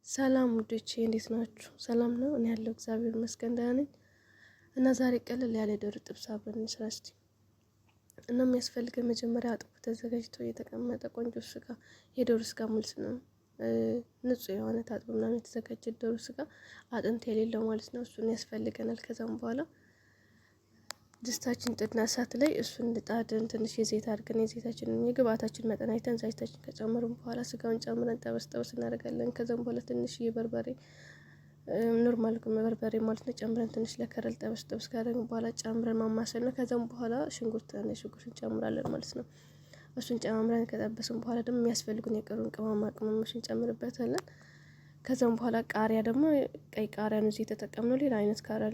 ሰላም ውዶቼ እንዴት ናችሁ? ሰላም ነው? እኔ ያለው እግዚአብሔር ይመስገን ደህና ነኝ። እና ዛሬ ቀለል ያለ ዶሮ ጥብስ አብረን እንስራ እስቲ። እና የሚያስፈልገን መጀመሪያ አጥቦ ተዘጋጅቶ የተቀመጠ ቆንጆ ስጋ፣ የዶሮ ስጋ ሙልስ ነው። ንጹህ የሆነ ታጥቦ ምናምን የተዘጋጀ ዶሮ ስጋ አጥንት የሌለው ማለት ነው። እሱን ያስፈልገናል። ከዛም በኋላ ድስታችን ጥድና እሳት ላይ እሱን ልጣድን ትንሽ የዘይት አድርገን የዘይታችንን የግብአታችን መጠን አይተን ዘይታችን ከጨመርን በኋላ ስጋውን ጨምረን ጠበስ ጠበስ እናደርጋለን። ከዛም በኋላ ትንሽ የበርበሬ ኖርማል በርበሬ ማለት ነው ጨምረን ትንሽ ለከረል ጠበስ ጠበስ ካደረግን በኋላ ጨምረን ማማሰል ነው። ከዛም በኋላ ሽንኩርት እንጨምራለን ማለት ነው። እሱን ጨምረን ከጠበስን በኋላ ደግሞ የሚያስፈልጉን የቀሩን ቅመማ ቅመሞችን እንጨምርበታለን። ከዛም በኋላ ቃሪያ ደግሞ ቀይ ቃሪያ ነው የተጠቀምነው። ሌላ አይነት ቃሪያ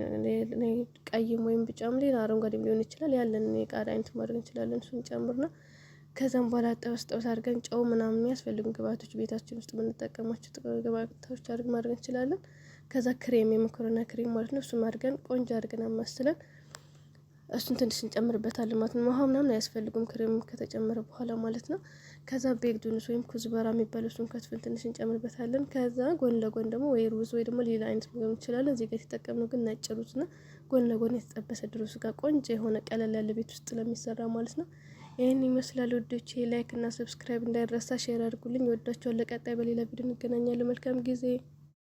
ቀይም ወይም ቢጫም ሌላ አረንጓዴም ሊሆን ይችላል። ያለን የቃሪያ አይነት ማድረግ እንችላለን። እሱን ጨምርና ከዛም በኋላ ጠበስ ጠበስ አድርገን ጨው ምናምን የሚያስፈልጉን ግብአቶች ቤታችን ውስጥ የምንጠቀማቸው ግብአቶች አድርገን ማድረግ እንችላለን። ከዛ ክሬም የመኮረና ክሬም ማለት ነው። እሱም አድርገን ቆንጆ አድርገን አማስለን እሱን ትንሽ እንጨምርበታለን ማለት ነው። ውሃ ምናምን አያስፈልጉም ክሬም ከተጨመረ በኋላ ማለት ነው። ከዛ ቤግዱንስ ወይም ኩዝበራ የሚባለው እሱን ከትፈን ትንሽ እንጨምርበታለን። ከዛ ጎን ለጎን ደግሞ ወይ ሩዝ ወይ ደግሞ ሌላ አይነት ምግብ እንችላለን። እዚህ ጋር የተጠቀምነው ግን ነጭ ሩዝ እና ጎን ለጎን የተጠበሰ ድሮ ስጋ ቆንጆ የሆነ ቀለል ያለ ቤት ውስጥ ለሚሰራ ማለት ነው። ይሄን ይመስላል ውዶቼ። ላይክ እና ሰብስክራይብ እንዳይረሳ፣ ሼር አድርጉልኝ። ወዳችኋለሁ። ለቀጣይ በሌላ ቪዲዮ እንገናኛለን። መልካም ጊዜ